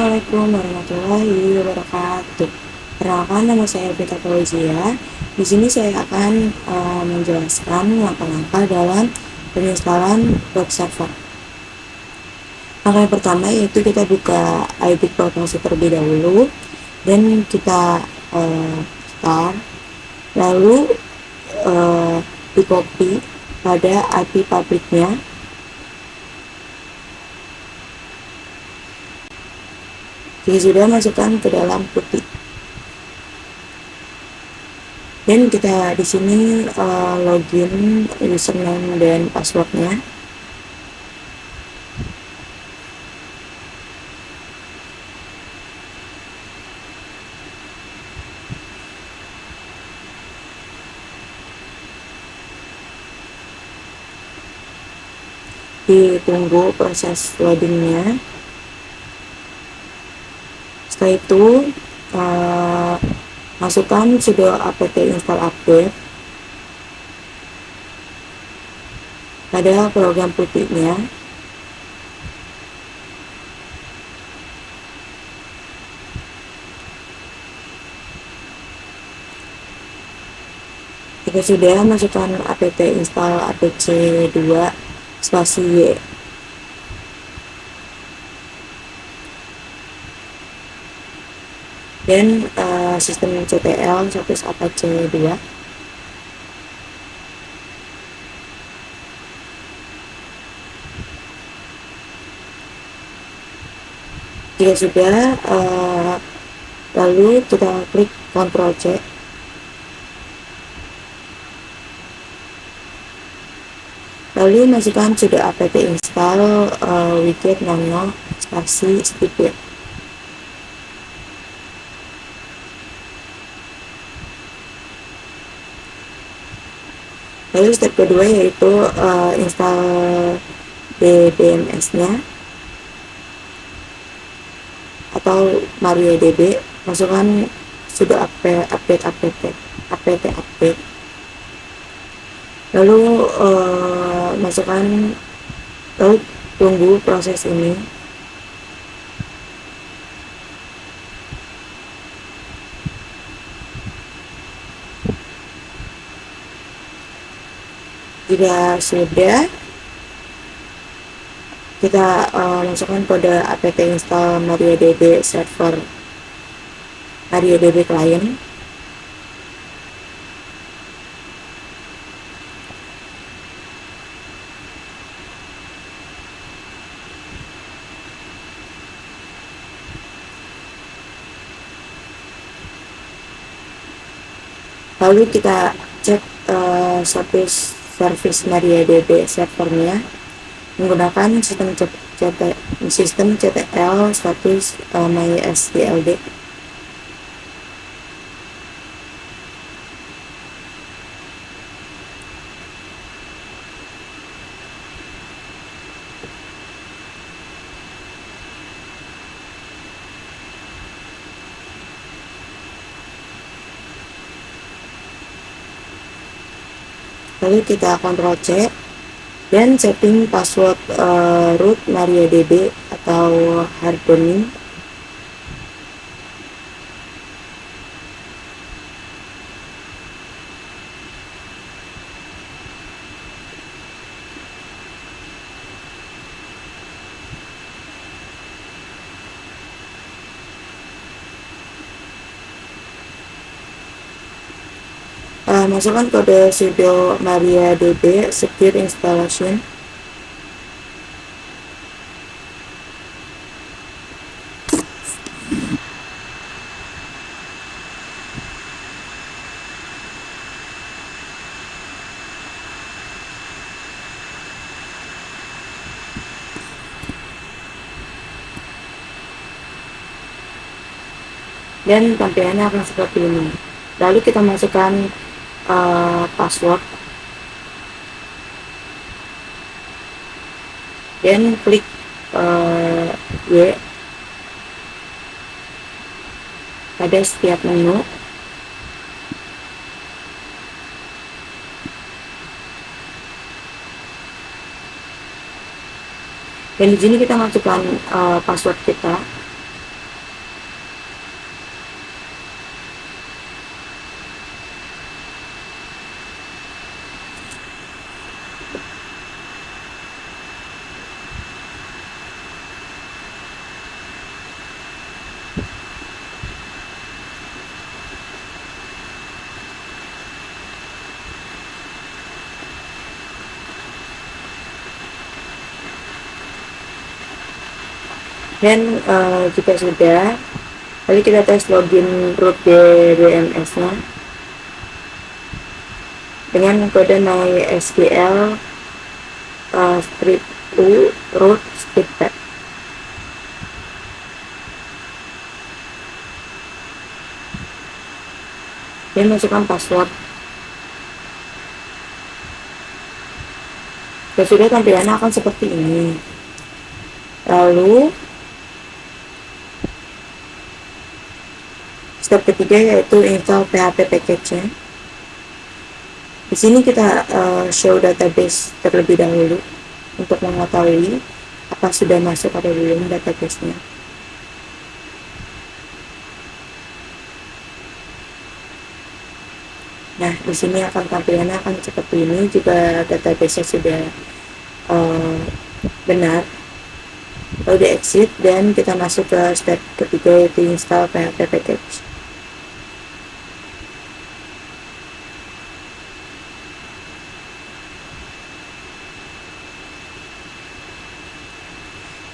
Assalamualaikum warahmatullahi wabarakatuh. Perkenalkan, nama saya Vita Fauzia. Di sini saya akan menjelaskan langkah-langkah dalam penginstalan web server. Langkah yang pertama yaitu kita buka IP proxy terlebih dahulu dan kita start, lalu di copy pada IP publiknya. Jika sudah, masukkan ke dalam putih. Dan kita di sini login username dan passwordnya. Ditunggu proses loadingnya. Setelah itu masukkan sudo apt install update pada program putihnya. Jika sudah, masukkan apt install apc2 spasi y. Dan sistem ctl status apc2. Jika sudah, lalu kita klik Ctrl C. Lalu masukkan sudo apt install widget nano spasi stupid. Lalu step kedua yaitu install DBMS-nya atau MariaDB. Masukkan sudo apt update. Lalu lalu tunggu proses ini. Jika sudah, kita masukkan kode apt install MariaDB server MariaDB client. Lalu kita cek status service MariaDB servernya menggunakan sistem ctl status mysqld. Lalu kita Ctrl C dan setting password root MariaDB atau hardening. Masukkan kode sudo MariaDB secure installation. Dan tampilannya akan seperti ini. Lalu kita masukkan password dan klik Y pada setiap menu. Dan di sini kita masukkan password kita. Dan jika sudah, lalu kita tes login root DBMS-nya dengan kode MySQL script u root script. Dan masukkan password. Ya sudah, tampilannya akan seperti ini. Lalu step ketiga yaitu install PHP package-nya. Di sini kita show database terlebih dahulu untuk mengetahui apa sudah masuk atau belum database-nya. Nah, di sini tampilannya akan seperti ini jika database-nya sudah benar. Lalu di exit dan kita masuk ke step ketiga yaitu install PHP package.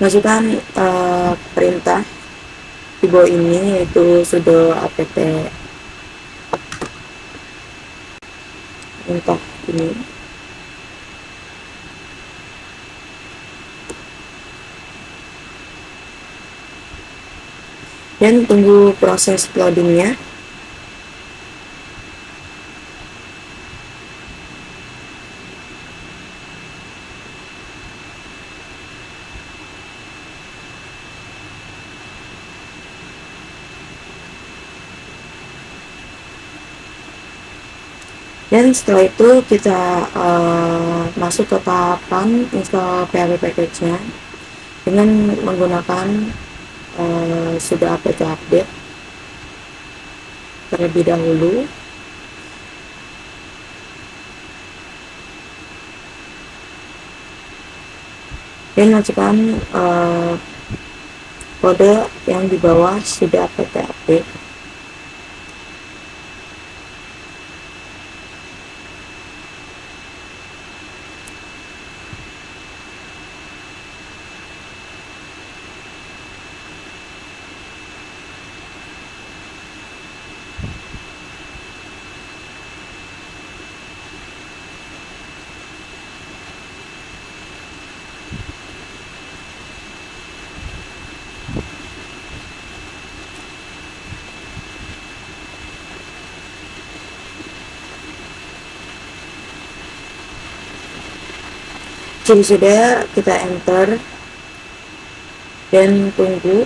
Masukkan perintah di bawah ini yaitu sudo apt perintah ini. Dan tunggu proses loadingnya. Dan setelah itu kita masuk ke tahapan install PHP package-nya dengan menggunakan sudah update terlebih dahulu. Dan masukkan kode yang di bawah sudah update. Jadi sudah, kita enter dan tunggu.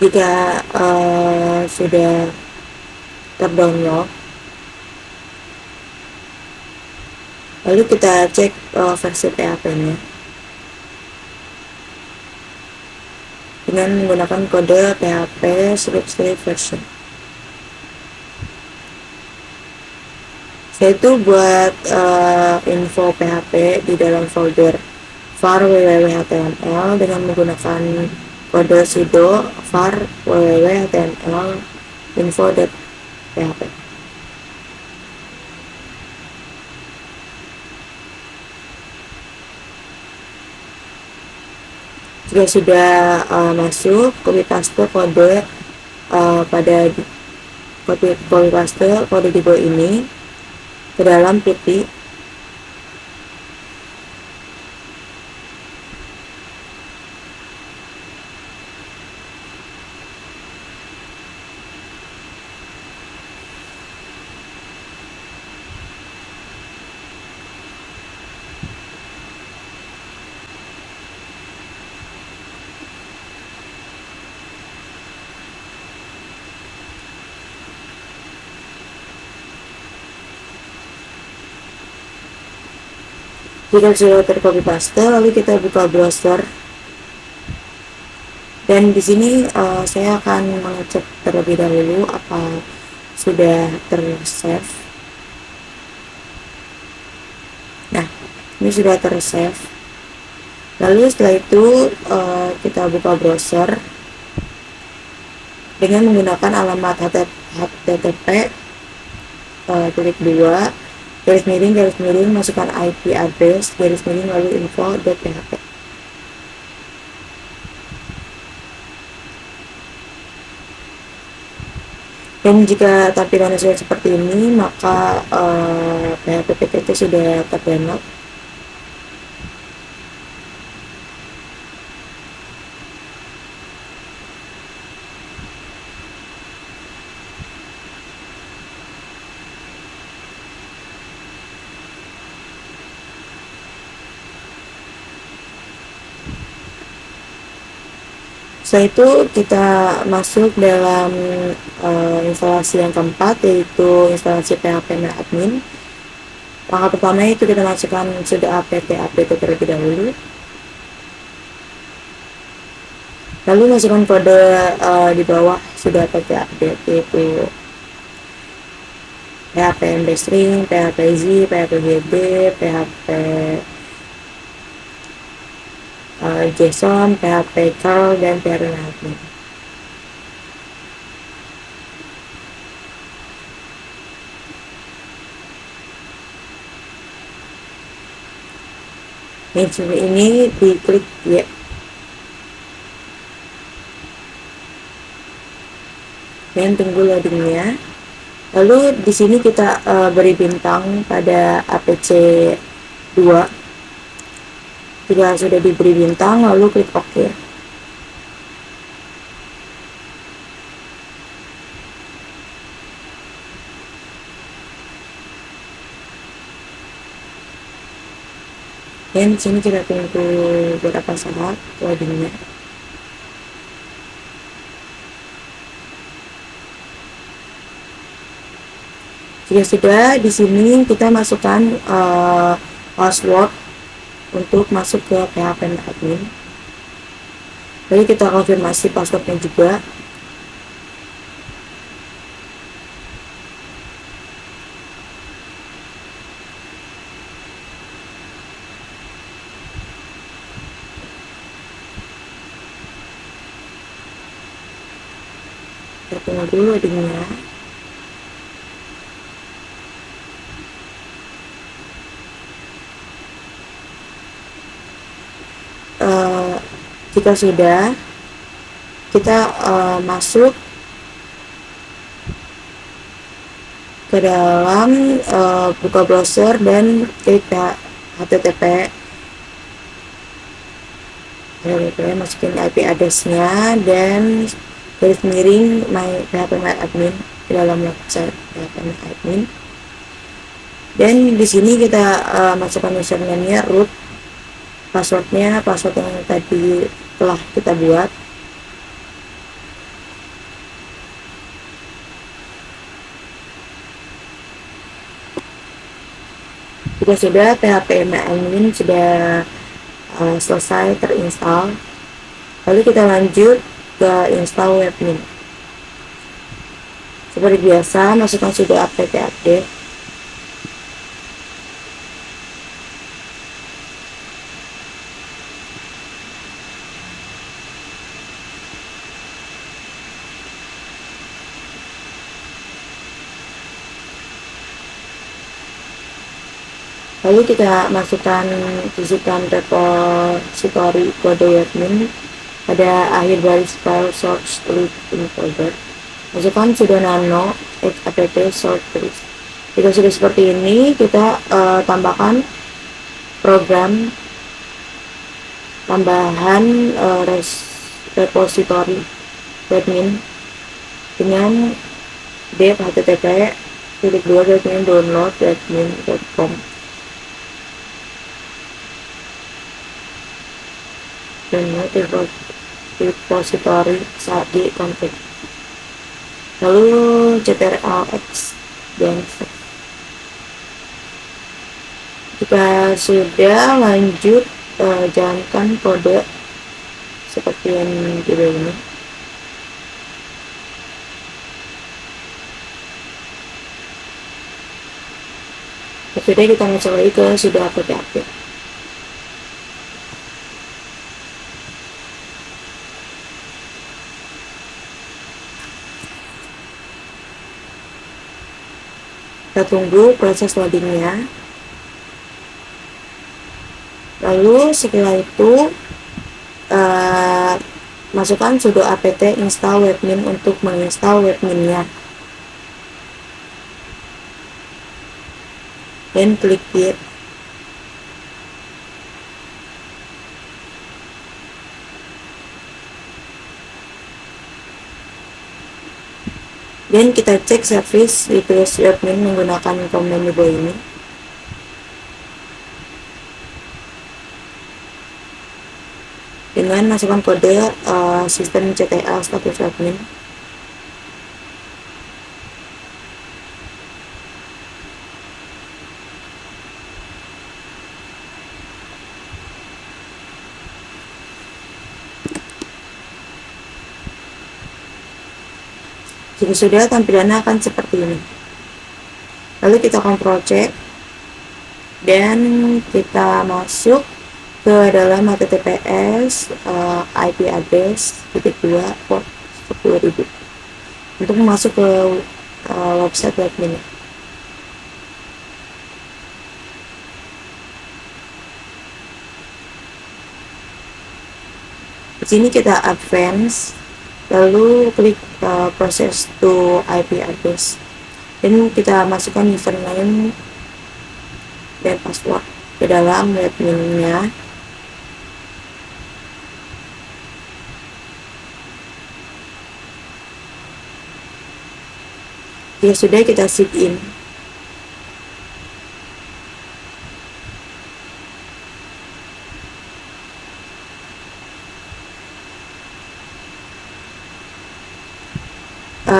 Jika sudah terdownload, lalu kita cek versi PHP-nya dengan menggunakan kode PHP script version. Yaitu buat info PHP di dalam folder var www.html dengan menggunakan kode sudo var www.html info.php. Jika sudah masuk, copy paste kode copy paste kode di bawah ini ke dalam putih. Jika sudah tercopy paste, lalu kita buka browser. Dan di sini saya akan mengecek terlebih dahulu apa sudah tersave. Nah, ini sudah tersave. Lalu setelah itu kita buka browser dengan menggunakan alamat http titik 2 garis miring masukkan IP address garis miring lalu info.php. Dan jika tampilannya sudah seperti ini, maka PHP package sudah terdownload. Setelah itu kita masuk dalam instalasi yang keempat, yaitu instalasi PHP admin. Langkah pertama itu kita masukkan sudo apt update terlebih dahulu. Lalu masukkan kode di bawah sudo apt update, yaitu PHP mbstring, PHP z, PHP gd, PHP JSON, PHP curl, dan PHP admin. Ini diklik ya. Dan tunggu loadingnya. Lalu di sini kita beri bintang pada APC 2. Jika sudah diberi bintang, lalu klik OK. Dan di sini kita tunggu beberapa saat loadingnya. Jika sudah, di sini kita masukkan password untuk masuk ke PHP admin. Lalu kita konfirmasi passwordnya juga. Kita tunggu dulu loadingnya. Jika sudah, kita masuk ke dalam buka browser dan klik http, masukin IP address-nya dan garis miring PHP admin ke dalam website PHP admin. Dan di sini kita masukkan username-nya root, passwordnya password yang tadi telah kita buat. Jika sudah, PHP admin sudah selesai terinstall. Lalu kita lanjut ke install webmin. Seperti biasa, masukkan sudo apt update. Lalu kita sisipkan repository kode webmin pada akhir baris file source list in folder. Masukkan sudo nano apt source list. Jika sudah seperti ini, kita tambahkan program tambahan repository webmin dengan dev http://download.webmin.com. Download repository saat di config, lalu ctrl+x dan jika sudah, lanjut jalankan kode seperti yang di bawah ini. Sudah, kita masuk lagi ke sudo apt update. Kita tunggu proses loadingnya. Lalu setelah itu masukkan sudo apt install webmin untuk menginstal webminnya, dan klik Git. Dan kita cek service replace webmin menggunakan command di bawah ini. Dengan masukkan kode sistem CTL status admin. Jika sudah, tampilannya akan seperti ini. Lalu kita kontrol C dan kita masuk ke dalam https IP address /2 port 10.000 untuk masuk ke website webmin. Di sini kita advance, lalu klik process to IP address, dan kita masukkan username dan password ke dalam webminnya. Jika sudah, kita sign in.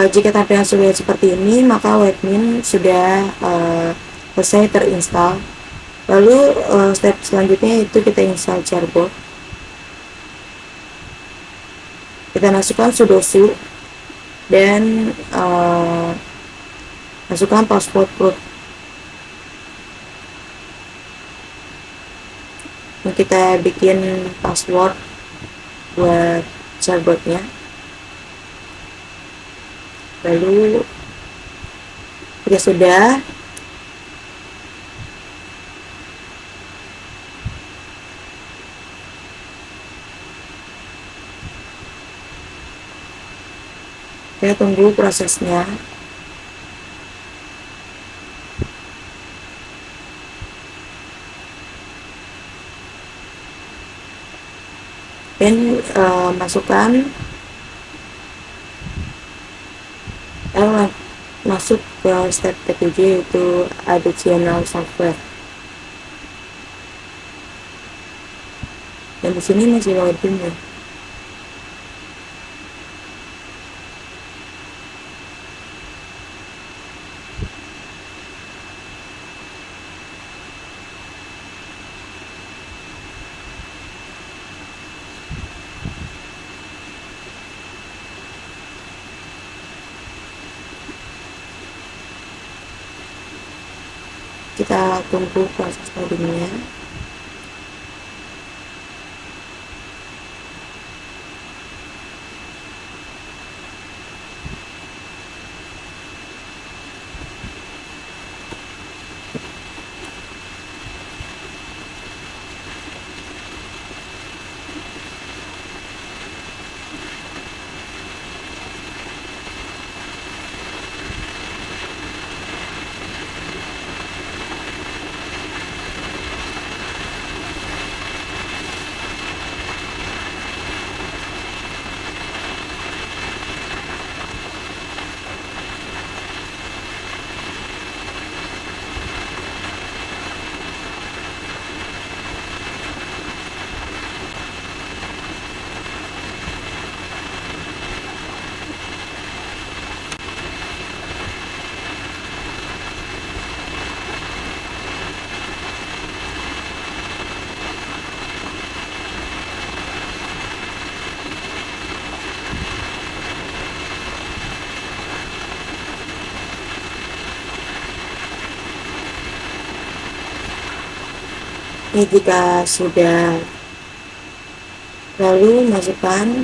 Jika tampilan sudah seperti ini, maka webmin sudah selesai terinstall. Lalu step selanjutnya itu kita install Charbot. Kita masukkan sudo su dan masukkan password root. Kita bikin password buat Charbotnya. Lalu jika sudah, kita tunggu prosesnya. Dan masukkan masuk ke step ketiga, yaitu additional software. Dan di sini masih loading ya. Kita tunggu proses loadingnya. Ini jika sudah, lalu masukkan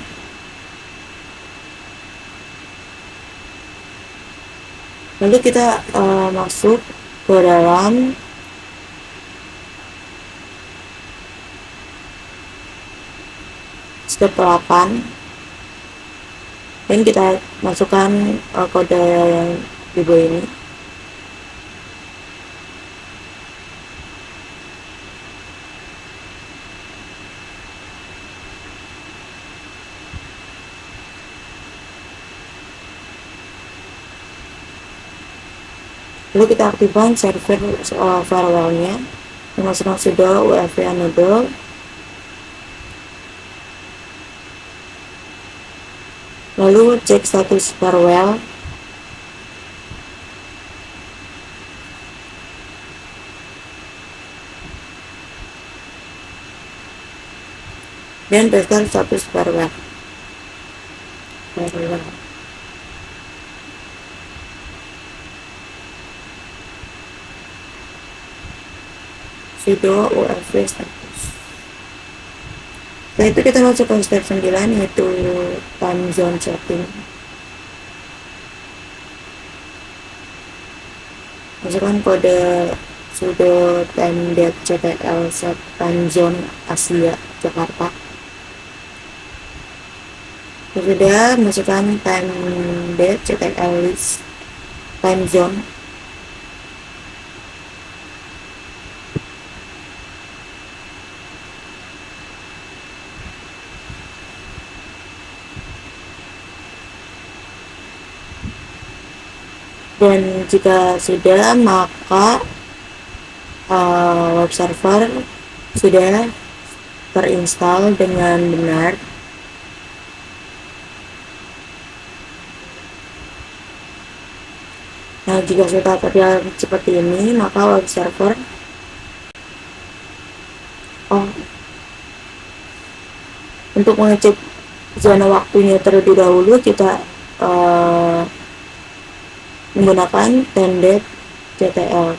Lalu kita masuk ke dalam step 8 dan kita masukkan kode yang di bawah ini. Lalu kita aktifkan server firewall-nya dengan sudo UEFI enable. Lalu cek status firewall. Dan pastikan status firewall. Sudo UEFI status. Setelah itu kita masuk ke step 9, yaitu time zone setting. Masukkan kode sudo time.ctl set time zone Asia Jakarta. Sudah masukkan time.ctl list time zone. Dan jika sudah, maka web server sudah terinstall dengan benar. Nah, jika sudah terlihat seperti ini, maka web server untuk mengecek zona waktunya terlebih dahulu, kita menggunakan time.ctl.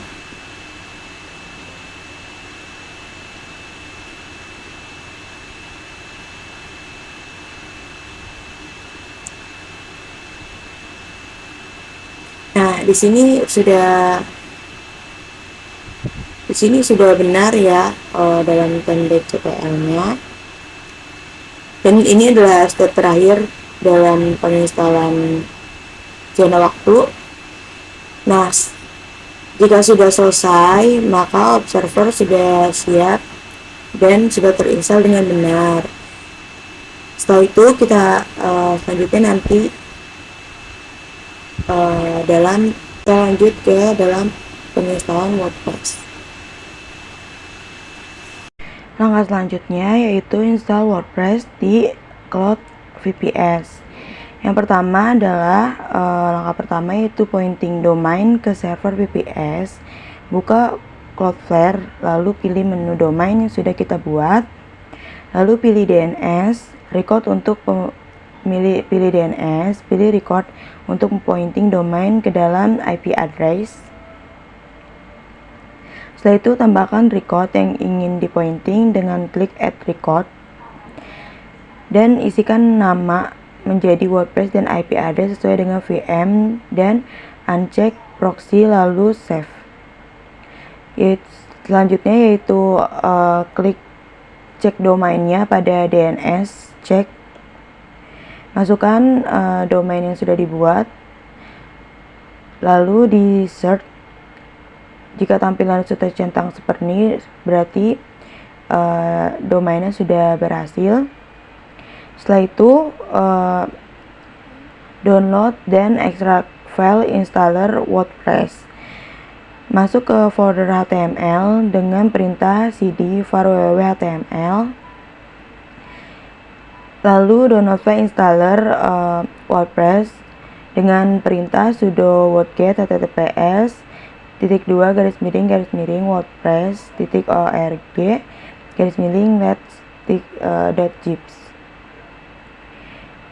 Nah, di sini sudah benar ya dalam time.ctl-nya. Dan ini adalah step terakhir dalam penginstalan zona waktu. Nah, jika sudah selesai, maka web server sudah siap dan sudah terinstall dengan benar. Setelah itu kita selanjutnya nanti lanjut ke dalam penginstalan WordPress. Langkah selanjutnya yaitu install WordPress di Cloud VPS. Yang pertama adalah langkah pertama yaitu pointing domain ke server VPS. Buka Cloudflare, lalu pilih menu domain yang sudah kita buat. Lalu pilih DNS, record untuk pilih DNS, pilih record untuk pointing domain ke dalam IP address. Setelah itu tambahkan record yang ingin dipointing dengan klik add record dan isikan nama menjadi WordPress dan IP address sesuai dengan VM dan uncheck proxy lalu save. Selanjutnya yaitu klik cek domainnya pada DNS check. Masukkan domain yang sudah dibuat. Lalu di search. Jika tampilan sudah centang seperti ini, berarti domainnya sudah berhasil. Setelah itu download dan ekstrak file installer WordPress. Masuk ke folder HTML dengan perintah cd var www.html. Lalu download file installer WordPress dengan perintah sudo wordget https://wordpress.org/let's.zips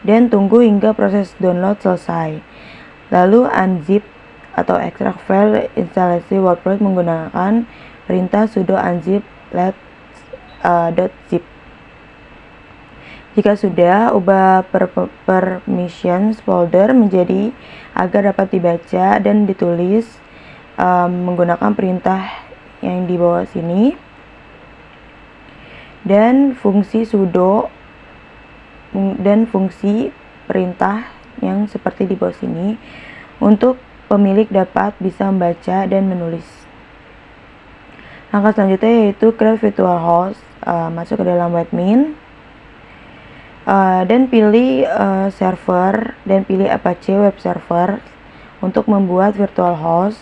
dan tunggu hingga proses download selesai. Lalu unzip atau ekstrak file instalasi WordPress menggunakan perintah sudo unzip let's.zip. Jika sudah, ubah permissions folder menjadi agar dapat dibaca dan ditulis menggunakan perintah yang di bawah sini, dan fungsi sudo dan fungsi perintah yang seperti di bawah sini untuk pemilik dapat bisa membaca dan menulis. Langkah selanjutnya yaitu create virtual host, masuk ke dalam admin, dan pilih server dan pilih Apache web server untuk membuat virtual host.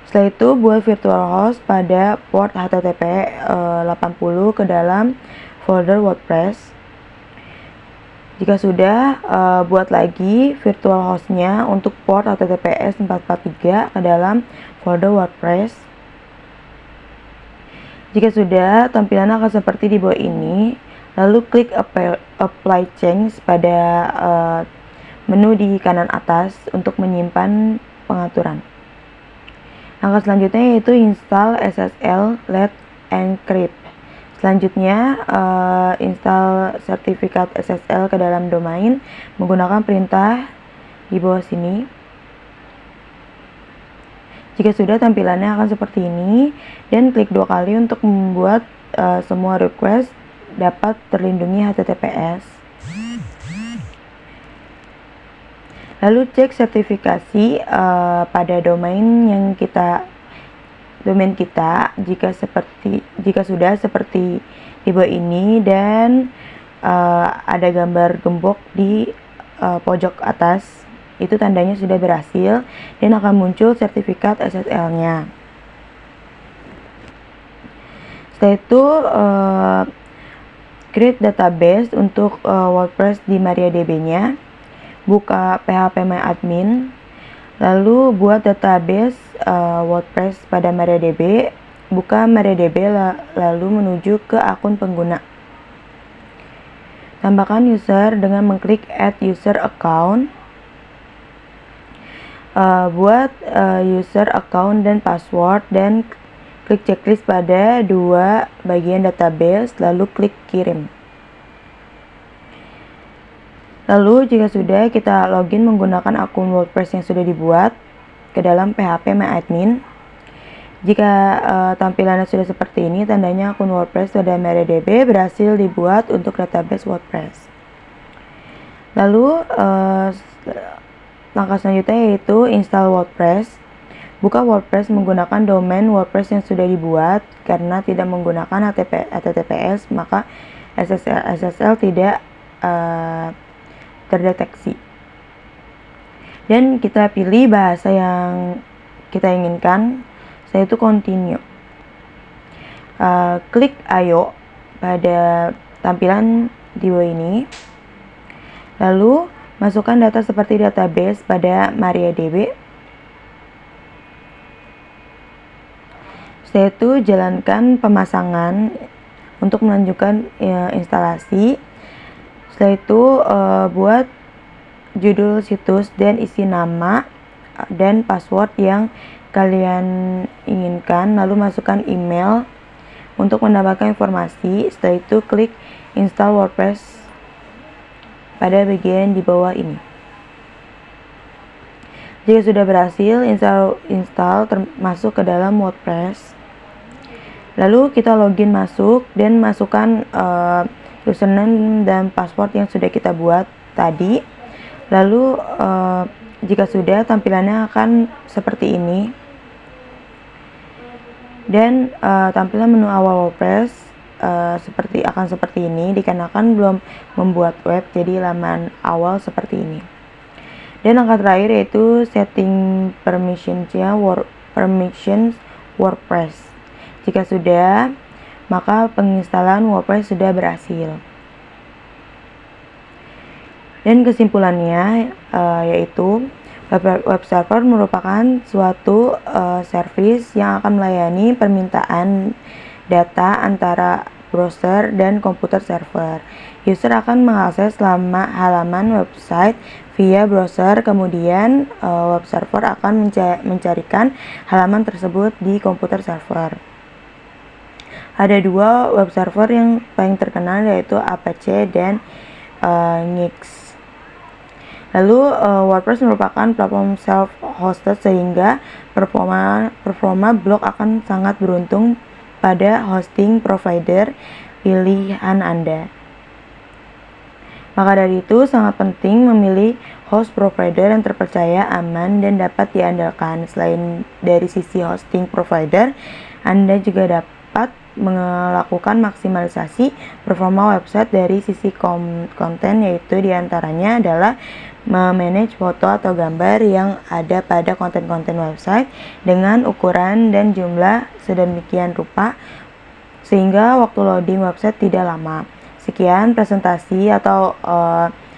Setelah itu buat virtual host pada port HTTP 80 ke dalam folder WordPress. Jika sudah, buat lagi virtual hostnya untuk port HTTPS 443 ke dalam folder WordPress. Jika sudah, tampilannya akan seperti di bawah ini. Lalu klik apply change pada menu di kanan atas untuk menyimpan pengaturan. Langkah selanjutnya yaitu install SSL Let Encrypt. Selanjutnya, install sertifikat SSL ke dalam domain menggunakan perintah di bawah sini. Jika sudah, tampilannya akan seperti ini, dan klik 2 kali untuk membuat semua request dapat terlindungi HTTPS. Lalu cek sertifikasi pada domain kita jika sudah seperti di bawah ini, dan ada gambar gembok di pojok atas, itu tandanya sudah berhasil dan akan muncul sertifikat SSL-nya. Setelah itu create database untuk WordPress di MariaDB-nya. Buka phpMyAdmin, lalu buat database WordPress pada MariaDB. Buka MariaDB lalu menuju ke akun pengguna. Tambahkan user dengan mengklik add user account. Buat user account dan password, dan klik checklist pada 2 bagian database, lalu klik kirim. Lalu jika sudah, kita login menggunakan akun WordPress yang sudah dibuat ke dalam phpMyAdmin. Jika tampilannya sudah seperti ini, tandanya akun WordPress pada MariaDB berhasil dibuat untuk database WordPress. Lalu langkah selanjutnya yaitu install WordPress. Buka WordPress menggunakan domain WordPress yang sudah dibuat. Karena tidak menggunakan HTTPS, maka SSL tidak terdeteksi. Dan kita pilih bahasa yang kita inginkan, yaitu continue. Klik ayo pada tampilan di bawah ini. Lalu masukkan data seperti database pada MariaDB. Setelah itu jalankan pemasangan untuk melanjutkan instalasi. Setelah itu buat judul situs dan isi nama dan password yang kalian inginkan, lalu masukkan email untuk mendapatkan informasi. Setelah itu klik install WordPress pada bagian di bawah ini. Jika sudah berhasil install masuk ke dalam WordPress, lalu kita login masuk dan masukkan username dan password yang sudah kita buat tadi. Lalu jika sudah, tampilannya akan seperti ini, dan tampilan menu awal WordPress akan seperti ini dikarenakan belum membuat web, jadi laman awal seperti ini. Dan langkah terakhir yaitu setting permissions WordPress. Jika sudah, maka penginstalan WordPress sudah berhasil. Dan kesimpulannya yaitu web server merupakan suatu service yang akan melayani permintaan data antara browser dan komputer server. User akan mengakses halaman website via browser, kemudian web server akan mencarikan halaman tersebut di komputer server. Ada dua web server yang paling terkenal, yaitu Apache dan Nginx. Lalu WordPress merupakan platform self-hosted sehingga performa blog akan sangat beruntung pada hosting provider pilihan Anda. Maka dari itu sangat penting memilih host provider yang terpercaya, aman, dan dapat diandalkan. Selain dari sisi hosting provider, Anda juga dapat melakukan maksimalisasi performa website dari sisi konten, yaitu diantaranya adalah memanage foto atau gambar yang ada pada konten-konten website dengan ukuran dan jumlah sedemikian rupa sehingga waktu loading website tidak lama. Sekian presentasi atau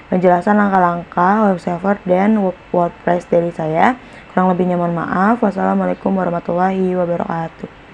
penjelasan langkah-langkah web server dan WordPress dari saya. Kurang lebihnya mohon maaf. Wassalamualaikum warahmatullahi wabarakatuh.